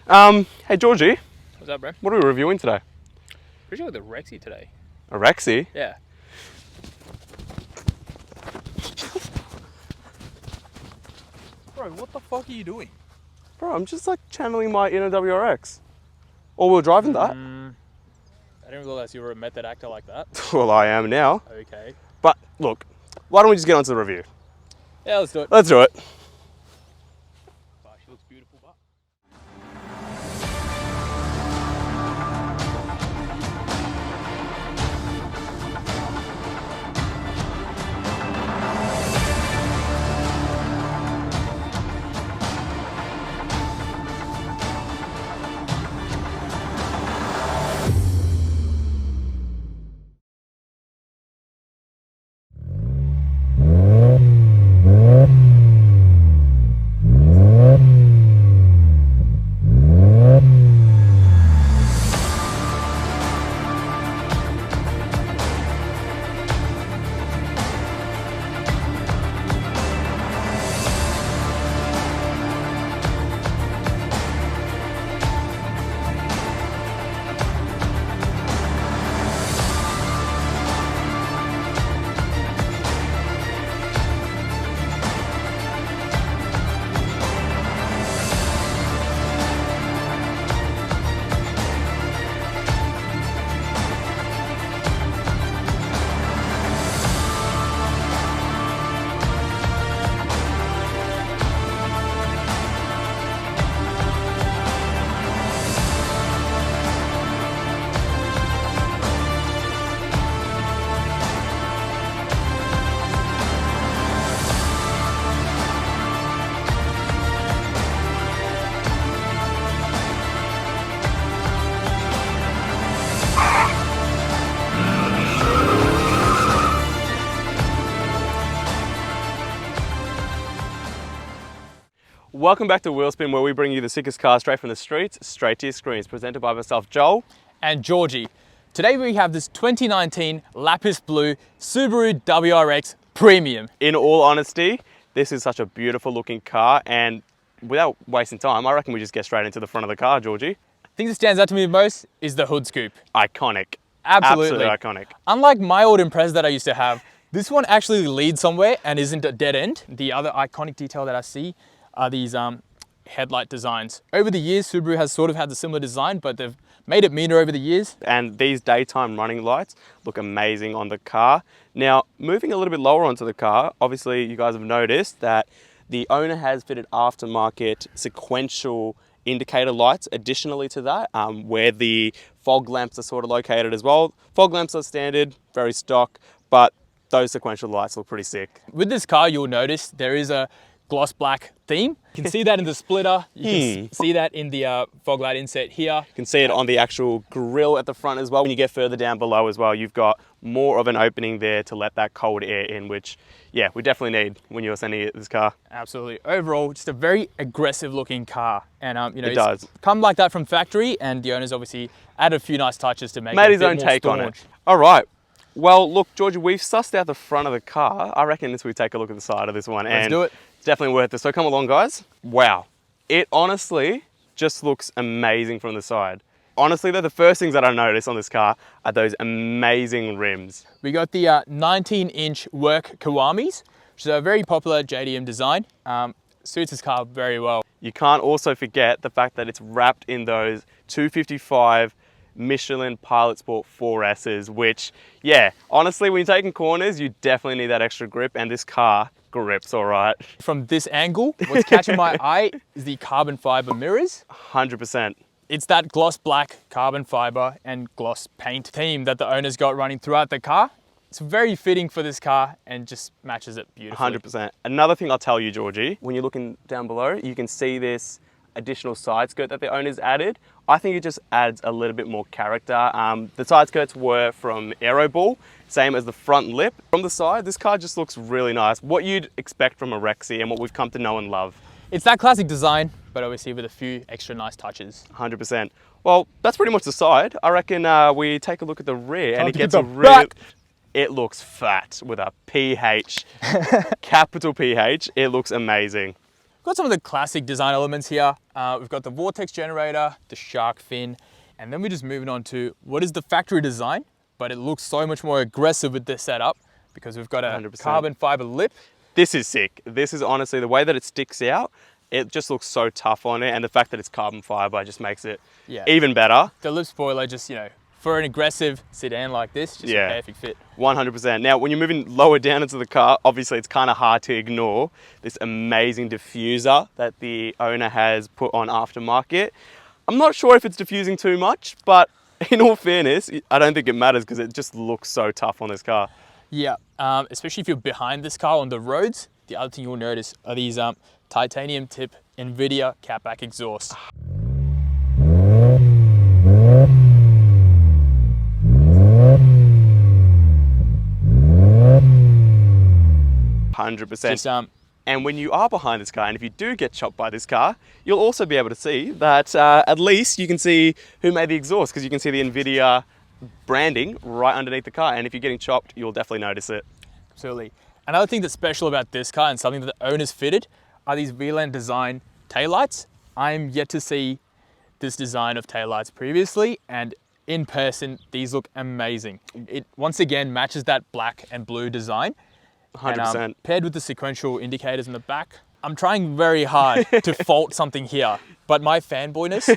Hey Georgie. What's up, bro? What are we reviewing today? Pretty sure the REXY today. A REXY? Yeah. Bro, what the fuck are you doing? Bro, I'm just like channeling my inner WRX. All-wheel driving that. I didn't realize you were a method actor like that. Well, I am now. Okay. But look, why don't we just get on to the review? Yeah, let's do it. Let's do it. Oh, she looks beautiful, but... Welcome back to Wheelspin, where we bring you the sickest cars straight from the streets, straight to your screens. Presented by myself, Joel. And Georgie. Today we have this 2019 Lapis Blue Subaru WRX Premium. In all honesty, this is such a beautiful looking car, and without wasting time, I reckon we just get straight into the front of the car, Georgie. The thing that stands out to me the most is the hood scoop. Iconic. Absolutely. Absolutely iconic. Unlike my old Impreza that I used to have, this one actually leads somewhere and isn't a dead end. The other iconic detail that I see are these headlight designs. Over the years, Subaru has sort of had the similar design, but they've made it meaner over the years. And these daytime running lights look amazing on the car. Now, moving a little bit lower onto the car, obviously you guys have noticed that the owner has fitted aftermarket sequential indicator lights additionally to that, where the fog lamps are sort of located as well. Fog lamps are standard, very stock, but those sequential lights look pretty sick. With this car, you'll notice there is a gloss black theme. You can see that in the splitter. You can see that in the fog light inset here. You can see it on the actual grille at the front as well. When you get further down below as well, you've got more of an opening there to let that cold air in, which, yeah, we definitely need when you're sending this car. Absolutely. Overall, just a very aggressive looking car. And, you know, it does come like that from factory, and the owners obviously added a few nice touches to make it made a his bit own more take staunch. on it. All right. Well, look, Georgie, we've sussed out the front of the car. I reckon this we take a look at the side of this one. Let's do it. It's definitely worth it. So come along, guys. Wow. It honestly just looks amazing from the side. Honestly, though, the first things that I noticed on this car are those amazing rims. We got the 19-inch work Kawamis, which is a very popular JDM design. Suits this car very well. You can't also forget the fact that it's wrapped in those 255 Michelin Pilot Sport 4S's, which, yeah, honestly, when you're taking corners, you definitely need that extra grip, and this car grips all right. From this angle, what's catching my eye is the carbon fiber mirrors. 100%. It's that gloss black carbon fiber and gloss paint theme that the owners got running throughout the car. It's very fitting for this car and just matches it beautifully. 100%. Another thing I'll tell you, Georgie, when you're looking down below, you can see this additional side skirt that the owners added. I think it just adds a little bit more character. The side skirts were from Aeroball, same as the front lip. From the side, this car just looks really nice. What you'd expect from a REXY and what we've come to know and love. It's that classic design, but obviously with a few extra nice touches. 100%. Well, that's pretty much the side. I reckon we take a look at the rear, and it gets the really... back. It looks fat with a PH, capital PH. It looks amazing. got some of the classic design elements here. We've got the vortex generator, the shark fin, and then we're just moving on to what is the factory design, but it looks so much more aggressive with this setup because we've got a 100%. carbon fiber lip. This is sick. This is honestly, the way that it sticks out, it just looks so tough on it, and the fact that it's carbon fiber just makes it even better. The lip spoiler just, for an aggressive sedan like this, just a perfect fit. 100%. Now, when you're moving lower down into the car, obviously it's kind of hard to ignore this amazing diffuser that the owner has put on aftermarket. I'm not sure if it's diffusing too much, but in all fairness, I don't think it matters because it just looks so tough on this car. Yeah, especially if you're behind this car on the roads. The other thing you'll notice are these titanium tip NVIDIA catback exhaust. 100%. And when you are behind this car, and if you do get chopped by this car, you'll also be able to see that at least you can see who made the exhaust, because you can see the NVIDIA branding right underneath the car. And if you're getting chopped, you'll definitely notice it. Absolutely. Another thing that's special about this car and something that the owners fitted are these VLAN design taillights. I'm yet to see this design of taillights previously, and in person, these look amazing. It once again matches that black and blue design. 100%. And, paired with the sequential indicators in the back. I'm trying very hard to fault something here, but my fanboyness,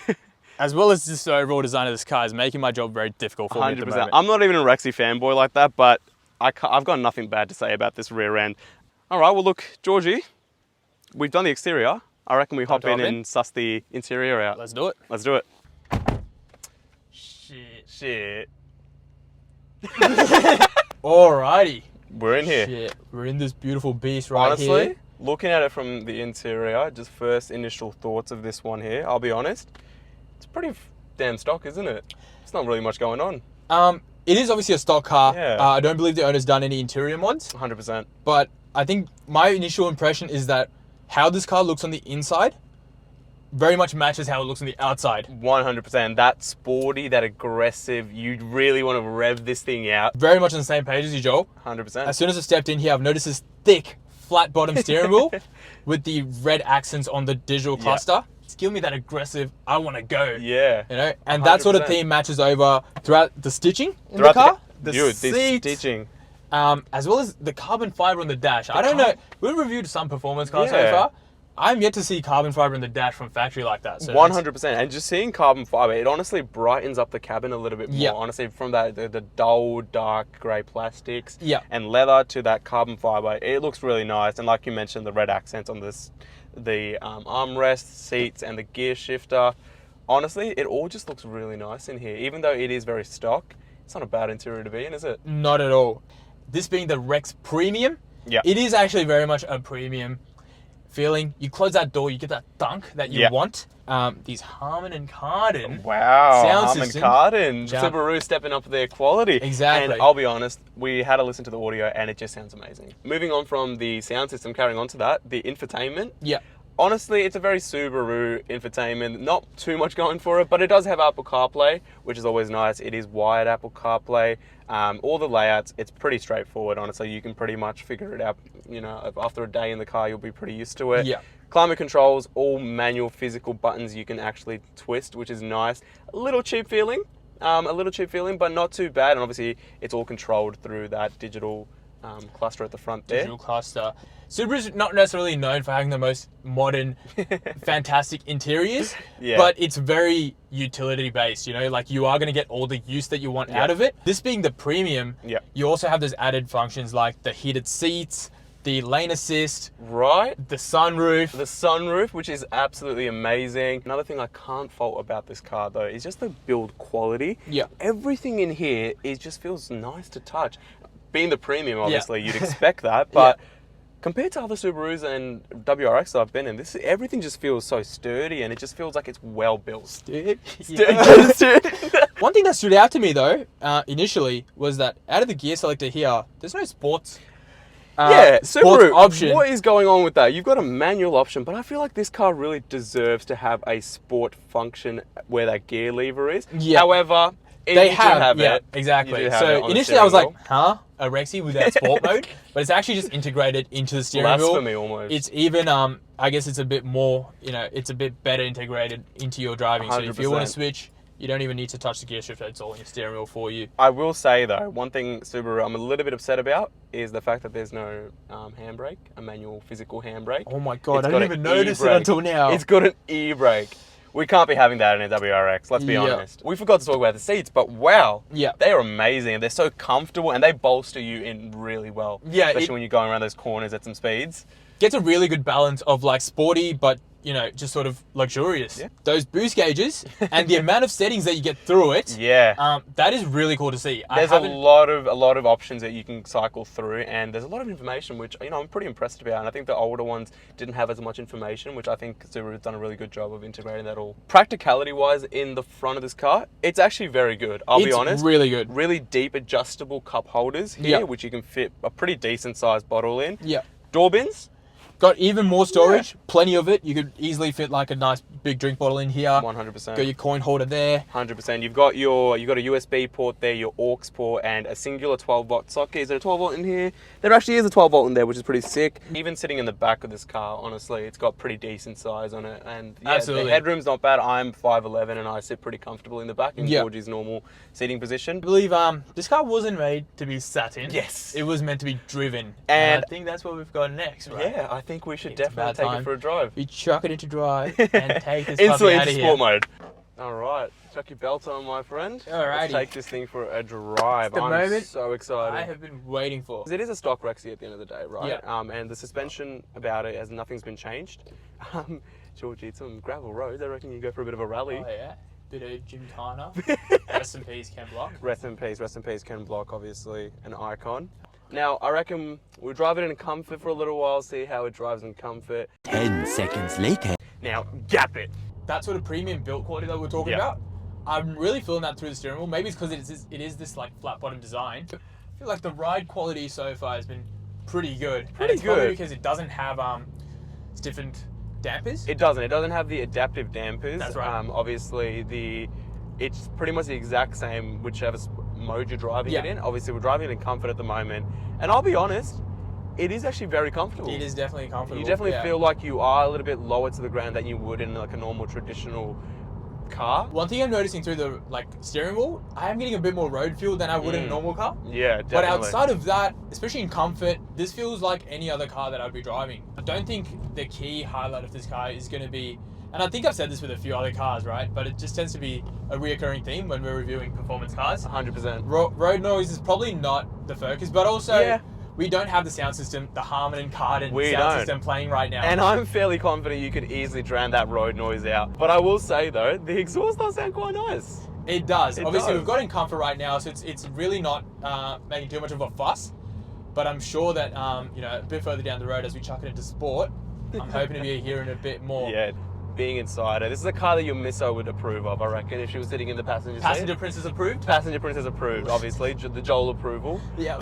as well as just the overall design of this car, is making my job very difficult for me at the moment. I'm not even a REXY fanboy like that, but I've got nothing bad to say about this rear end. All right, well look, Georgie, we've done the exterior. I reckon we hop in and suss the interior out. Let's do it. Let's do it. Shit. Alrighty. We're in here. Shit, we're in this beautiful beast right here. Honestly, looking at it from the interior, just first initial thoughts of this one here, I'll be honest, it's pretty damn stock, isn't it? It's not really much going on. It is obviously a stock car. Yeah. I don't believe the owner's done any interior mods. 100%. But I think my initial impression is that how this car looks on the inside very much matches how it looks on the outside. 100%. That sporty, that aggressive, you really want to rev this thing out. Very much on the same page as you, Joel. 100%. As soon as I stepped in here, I've noticed this thick, flat bottom steering wheel with the red accents on the digital cluster. It's giving me that aggressive, I want to go. Yeah. And 100%. that sort of theme matches over throughout the stitching in the car. Dude, seat, this stitching. as well as the carbon fiber on the dash. I don't know. We've reviewed some performance cars so far. I'm yet to see carbon fiber in the dash from factory like that. So 100%. And just seeing carbon fiber, it honestly brightens up the cabin a little bit more. Honestly, from that the dull, dark grey plastics and leather to that carbon fiber, it looks really nice. And like you mentioned, the red accents on this, the armrest, seats, and the gear shifter. Honestly, it all just looks really nice in here. Even though it is very stock, it's not a bad interior to be in, is it? Not at all. This being the WRX Premium, it is actually very much a premium feeling. You close that door, you get that thunk that you want. These Harman and Kardon sound Harman system. Kardon. Subaru stepping up their quality. Exactly. And I'll be honest, we had to listen to the audio and it just sounds amazing. Moving on from the sound system, carrying on to that, the infotainment. Honestly, it's a very Subaru infotainment. Not too much going for it, but it does have Apple CarPlay, which is always nice. It is wired Apple CarPlay. All the layouts, it's pretty straightforward, honestly. You can pretty much figure it out. You know, after a day in the car, you'll be pretty used to it. Climate controls, all manual physical buttons you can actually twist, which is nice. A little cheap feeling, but not too bad. And obviously, it's all controlled through that digital cluster at the front there. Digital cluster. Subaru's not necessarily known for having the most modern, fantastic interiors, but it's very utility based, you know, like you are going to get all the use that you want out of it. This being the Premium, you also have those added functions like the heated seats, the lane assist, the sunroof, which is absolutely amazing. Another thing I can't fault about this car though is just the build quality. Everything in here just feels nice to touch. Being the Premium, obviously, you'd expect that, but compared to other Subarus and WRX that I've been in, everything just feels so sturdy and it just feels like it's well built. One thing that stood out to me though, initially, was that out of the gear selector here, there's no sports. Subaru, option. What is going on with that? You've got a manual option, but I feel like this car really deserves to have a sport function where that gear lever is. However, they have it. Exactly. So initially I was like, a REXY without sport mode, but it's actually just integrated into the steering wheel. Blasphemy almost. It's even I guess it's a bit more, you know, it's a bit better integrated into your driving. So if you want to 100%. switch, you don't even need to touch the gear shifter. It's all in your steering wheel for you. I will say though, one thing Subaru I'm a little bit upset about is the fact that there's no handbrake, a manual physical handbrake. Oh my God, It's I got didn't an even notice it e-brake. until now. It's got an e-brake. We can't be having that in a WRX, let's be Yeah. honest. We forgot to talk about the seats, but wow, Yeah. they are amazing and they're so comfortable and they bolster you in really well. Yeah, especially when you're going around those corners at some speeds. Gets a really good balance of like sporty, but you know, just sort of luxurious. Yeah. Those boost gauges and the amount of settings that you get through it. Yeah. That is really cool to see. There's a lot of options that you can cycle through, and there's a lot of information which, you know, I'm pretty impressed about. And I think the older ones didn't have as much information, which I think Subaru has done a really good job of integrating that all. Practicality wise, in the front of this car, it's actually very good. I'll be honest. It's really good. Really deep adjustable cup holders here, which you can fit a pretty decent sized bottle in. Yeah. Door bins. Got even more storage, plenty of it. You could easily fit like a nice big drink bottle in here. 100%. Got your coin holder there. 100%. You've got a USB port there, your aux port, and a singular 12-volt socket. Is there a 12-volt in here? There actually is a 12-volt in there, which is pretty sick. Even sitting in the back of this car, honestly, it's got pretty decent size on it. And yeah, Absolutely. The headroom's not bad. I'm 5'11", and I sit pretty comfortable in the back in Yeah. Georgie's normal seating position. I believe this car wasn't made to be sat in. Yes. It was meant to be driven. And I think that's what we've got next, right? Yeah, I think we should It's definitely about take time. it for a drive. We chuck it into drive and take this Instantly puppy out into of sport here. mode. All right, chuck your belt on, my friend. Alrighty. Let's take this thing for a drive. It's the I'm moment so excited. I have been waiting for. It is a stock REXY at the end of the day, right? Yeah. And the suspension about it, as nothing's been changed. Georgie, some gravel roads. I reckon you go for a bit of a rally. Oh yeah, bit of gymkhana. Rest in peace, Ken Block. Rest in peace, Ken Block, obviously an icon. Now, I reckon we'll drive it in comfort for a little while, see how it drives in comfort. 10 seconds later. Now, gap it. That sort of premium build quality that we're talking Yeah. about, I'm really feeling that through the steering wheel. Maybe it's because it is this like flat bottom design. I feel like the ride quality so far has been pretty good. Pretty and it's probably good. because it doesn't have stiffened dampers. It doesn't. It doesn't have the adaptive dampers. That's right. Obviously, it's pretty much the exact same whichever mode you're driving it Yeah. in. Obviously, we're driving it in comfort at the moment. And I'll be honest, it is actually very comfortable. It is definitely comfortable. You definitely yeah. feel like you are a little bit lower to the ground than you would in like a normal traditional car. One thing I'm noticing through the steering wheel, I am getting a bit more road feel than I would in a normal car. Yeah, definitely. But outside of that, especially in comfort, this feels like any other car that I'd be driving. I don't think the key highlight of this car is going to be, and I think I've said this with a few other cars, right? But it just tends to be a reoccurring theme when we're reviewing performance cars. 100%. Road noise is probably not the focus, but also Yeah. we don't have the sound system, the Harman and Kardon We sound don't. system playing right now. And I'm fairly confident you could easily drown that road noise out. But I will say though, the exhaust does sound quite nice. It does. It Obviously, does. we've got in comfort right now, so it's really not making too much of a fuss. But I'm sure that you know, a bit further down the road as we chuck it into sport, I'm hoping to be hearing a bit more. Yeah, being inside it. This is a car that your misso would approve of, I reckon, if she was sitting in the passenger Passenger seat. Princess approved. Passenger Princess approved, obviously, the Joel approval. Yeah.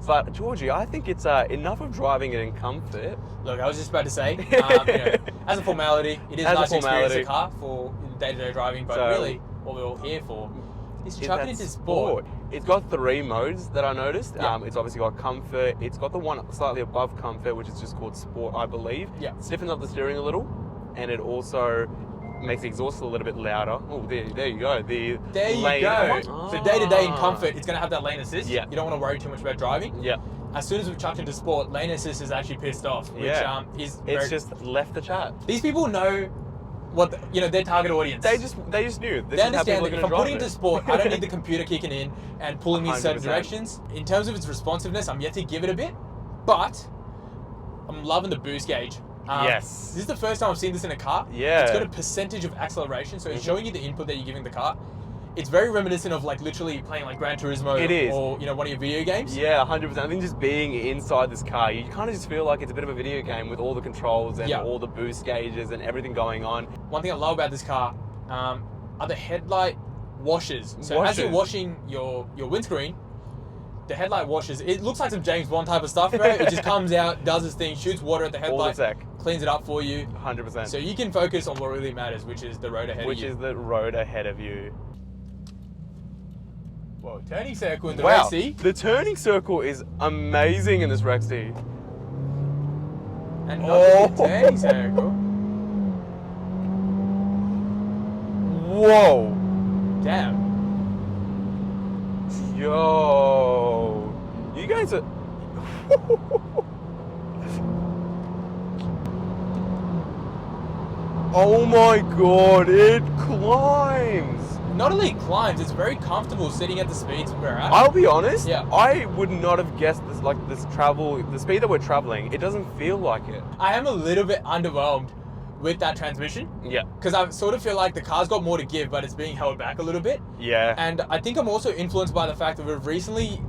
But Georgie, I think it's enough of driving it in comfort. Look, I was just about to say, you know, as a formality, it is As a nice to experience formality. a car for day-to-day driving, but So- really, what we're all here for is Is chuck that it into sport. It's got 3 modes that I noticed. Yeah. It's obviously got comfort. It's got the one slightly above comfort, which is just called sport, I believe. Yeah. Stiffens up the steering a little, and it also makes the exhaust a little bit louder. Oh, there you go. There you lane- go. So day-to-day in Ah. comfort, it's going to have that lane assist. Yeah. You don't want to worry too much about driving. Yeah. As soon as we've chucked into sport, lane assist is actually pissed off, which Yeah. is It's very... just left the chat. These people know what their target audience. They just knew. This They is how understand people are that if going I'm to putting drive into it. sport, I don't need the computer kicking in and pulling me in certain 100%. directions. In terms of its responsiveness, I'm yet to give it a bit, but I'm loving the boost gauge. Yes. This is the first time I've seen this in a car. Yeah. It's got a percentage of acceleration, so it's showing you the input that you're giving the car. It's very reminiscent of like literally playing like Gran Turismo It is. or one of your video games. Yeah, 100%. I think just being inside this car, you kind of just feel like it's a bit of a video game with all the controls and Yeah. all the boost gauges and everything going on. One thing I love about this car are the headlight washers. So as you're Washers. washing your windscreen, the headlight washers, it looks like some James Bond type of stuff, bro. It just comes out, does its thing, shoots water at the All the headlight, tech. cleans it up for you. 100%. So you can focus on what really matters, which is the road ahead Which of you. is the road ahead of you. Whoa, turning circle in the Wow, REXY. the turning circle is amazing in this REXY. And not the turning circle. Whoa. Damn. Yo. You guys are... Oh my god, it climbs. Not only it climbs, it's very comfortable sitting at the speeds we're at. I'll be honest, Yeah. I would not have guessed this, like this travel, the speed that we're traveling, it doesn't feel like it. I am a little bit underwhelmed with that transmission. Yeah. Because I sort of feel like the car's got more to give, but it's being held back a little bit. Yeah. And I think I'm also influenced by the fact that we've recently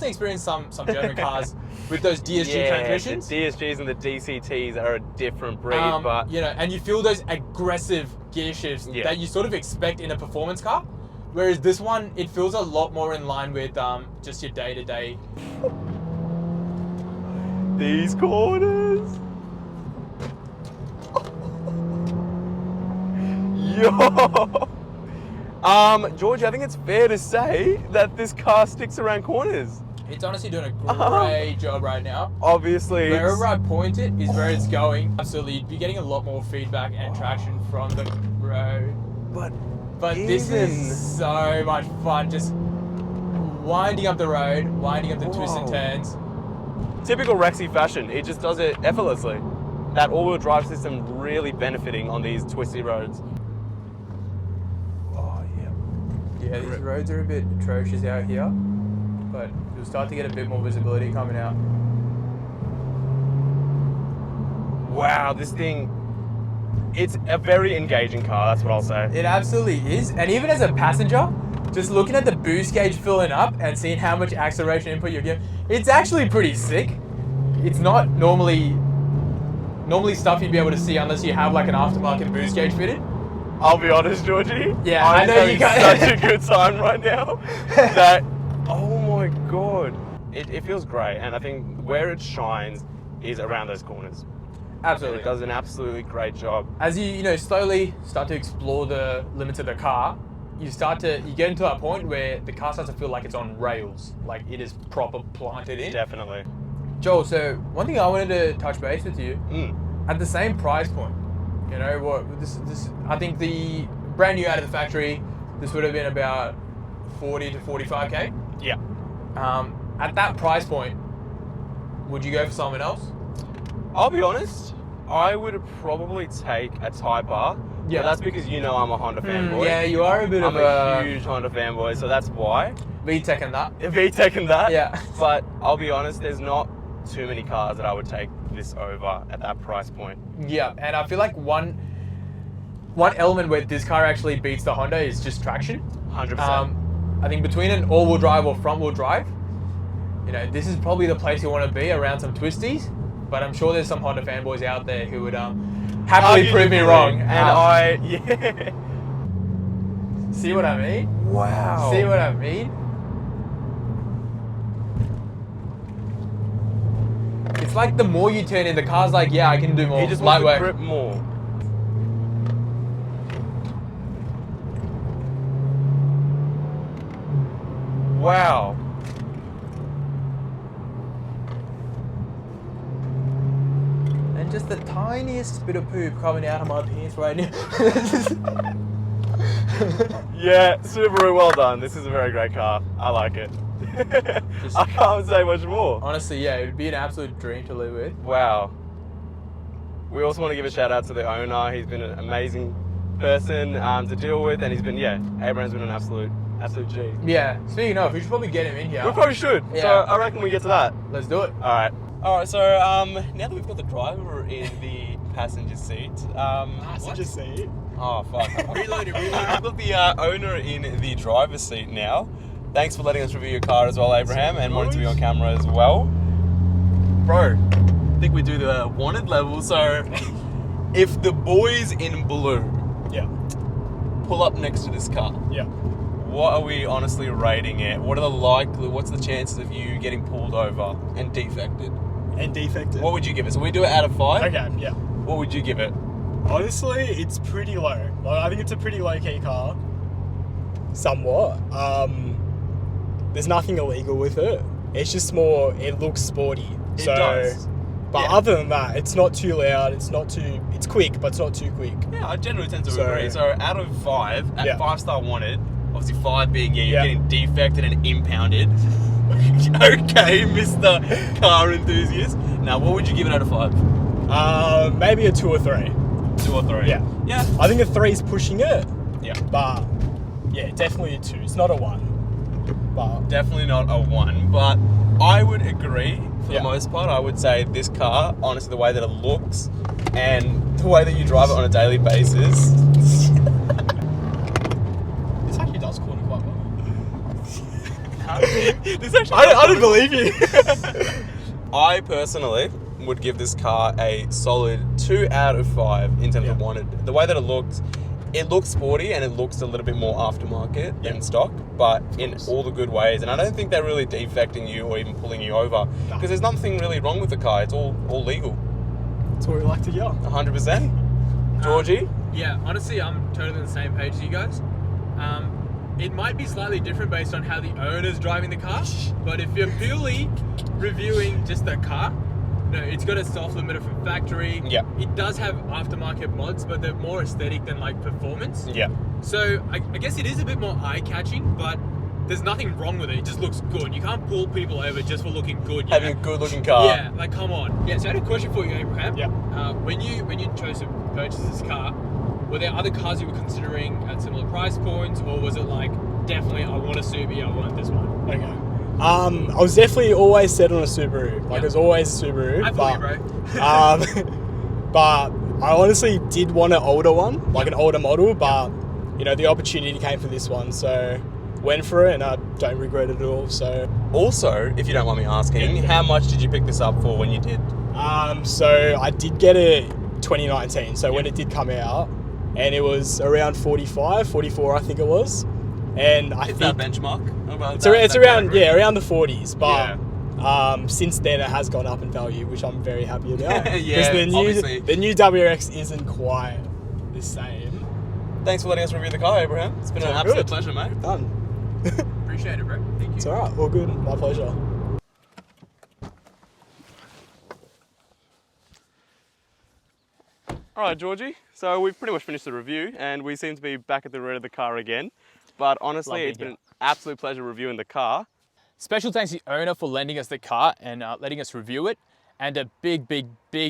experienced some German cars with those DSG transmissions. The DSGs and the DCTs are a different breed, but you know, and you feel those aggressive gear shifts that you sort of expect in a performance car. Whereas this one, it feels a lot more in line with just your day-to-day. These corners. Yo. George, I think it's fair to say that this car sticks around corners. It's honestly doing a great job right now. Obviously, Wherever I point it is where it's going. Absolutely, you'd be getting a lot more feedback and traction from the road. But this is so much fun, just winding up the road, winding up the twists and turns. Typical REXY fashion, it just does it effortlessly. That all-wheel drive system really benefiting on these twisty roads. Oh yeah. Yeah, these roads are a bit atrocious out here, but you'll start to get a bit more visibility coming out. Wow, this thing, it's a very engaging car, that's what I'll say. It absolutely is, and even as a passenger, just looking at the boost gauge filling up and seeing how much acceleration input you're getting, it's actually pretty sick. It's not normally stuff you'd be able to see unless you have like an aftermarket boost gauge fitted. I'll be honest, Georgie. Yeah, I'm I know you got such a good time right now. That, oh my god, it feels great, and I think where it shines is around those corners. Absolutely. It does an absolutely great job. As you slowly start to explore the limits of the car, you get into that point where the car starts to feel like it's on rails, like it is proper planted in. Definitely. Joel, so one thing I wanted to touch base with you, at the same price point, you know, what this I think the brand new out of the factory, this would have been about 40 to 45k. Yeah. At that price point, would you go for someone else? I'll be honest, I would probably take a Type R. Yeah. But that's because you know I'm a Honda fanboy. Yeah, you are a bit I'm of a huge Honda fanboy, so that's why. VTEC and that. VTEC and that. Yeah. But I'll be honest, there's not too many cars that I would take this over at that price point. Yeah, and I feel like one element where this car actually beats the Honda is just traction. 100%. I think between an all-wheel drive or front-wheel drive, you know, this is probably the place you want to be around some twisties. But I'm sure there's some Honda fanboys out there who would happily prove me wrong. And See what I mean? Wow. See what I mean? It's like the more you turn in, the car's like, yeah, I can do more. He just wants lightweight. to grip more. Wow. And just the tiniest bit of poop coming out of my pants right now. Yeah, Subaru, well done. This is a very great car. I like it. I can't say much more. Honestly, yeah, it would be an absolute dream to live with. Wow. We also want to give a shout out to the owner. He's been an amazing person to deal with, and he's been, Abraham's been an absolute G. Yeah, speaking of, we should probably get him in here. We probably should. Yeah. So I reckon we get to that. Let's do it. All right, so now that we've got the driver in the passenger seat. Passenger seat? Oh, fuck. Reload. We've got the owner in the driver's seat now. Thanks for letting us review your car as well, Abraham, and wanting to be on camera as well. Bro, I think we do the wanted level, so if the boys in blue pull up next to this car, what are we honestly rating it? What's the chances of you getting pulled over and defected? What would you give it? So we do it out of 5? Okay, yeah. What would you give it? Honestly, it's pretty low. Like, I think it's a pretty low-key car. Somewhat. There's nothing illegal with it. It's just more, it looks sporty. It does. But other than that, it's not too loud. It's quick, but it's not too quick. Yeah, I generally tend to agree. So out of 5, at 5-star wanted, obviously 5 being you're getting defected and impounded. Okay, Mr. Car Enthusiast. Now, what would you give it out of 5? Maybe a 2 or 3. 2 or 3. Yeah. Yeah. I think a 3 is pushing it. Yeah. But yeah, definitely a 2. It's not a 1. But definitely not a 1. But I would agree for the most part. I would say this car, honestly, the way that it looks and the way that you drive it on a daily basis. This actually does corner quite well. I don't believe you. I personally would give this car a solid 2 out of 5 in terms of wanted. The way that it looks sporty and it looks a little bit more aftermarket than stock, but in all the good ways. And I don't think they're really defecting you or even pulling you over because there's nothing really wrong with the car. It's all legal. That's what we like to hear. 100%. Georgie? Yeah, honestly, I'm totally on the same page as you guys. It might be slightly different based on how the owner's driving the car, but if you're purely reviewing just the car, no, it's got a self-limiter from factory. Yeah. It does have aftermarket mods, but they're more aesthetic than like performance. Yeah. So I guess it is a bit more eye-catching, but there's nothing wrong with it. It just looks good. You can't pull people over just for looking good. Having a good-looking car. Yeah, like come on. Yeah. So I had a question for you, Abraham. Yeah. When you chose to purchase this car, were there other cars you were considering at similar price points, or was it like definitely I want a Subaru, I want this one? Okay. I was definitely always set on a Subaru. Like, it was always a Subaru. I thought you, bro. But I honestly did want an older one, like an older model, but, you know, the opportunity came for this one, so went for it, and I don't regret it at all, so. Also, if you don't mind me asking, how much did you pick this up for when you did? So I did get it 2019, so when it did come out, and it was around 44, I think it was. And I It's think that benchmark. it's around the 40s, but since then it has gone up in value, which I'm very happy about. Yeah, obviously. The new WRX isn't quite the same. Thanks for letting us review the car, Abraham. It's been an absolute pleasure, mate. Done. Appreciate it, bro. Thank you. It's alright, all good. My pleasure. All right, Georgie. So we've pretty much finished the review, and we seem to be back at the rear of the car again. But honestly, it's been an absolute pleasure reviewing the car. Special thanks to the owner for lending us the car and letting us review it. And a big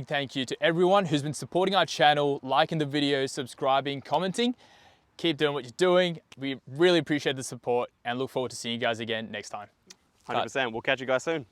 thank you to everyone who's been supporting our channel, liking the videos, subscribing, commenting. Keep doing what you're doing. We really appreciate the support and look forward to seeing you guys again next time. 100%. We'll catch you guys soon.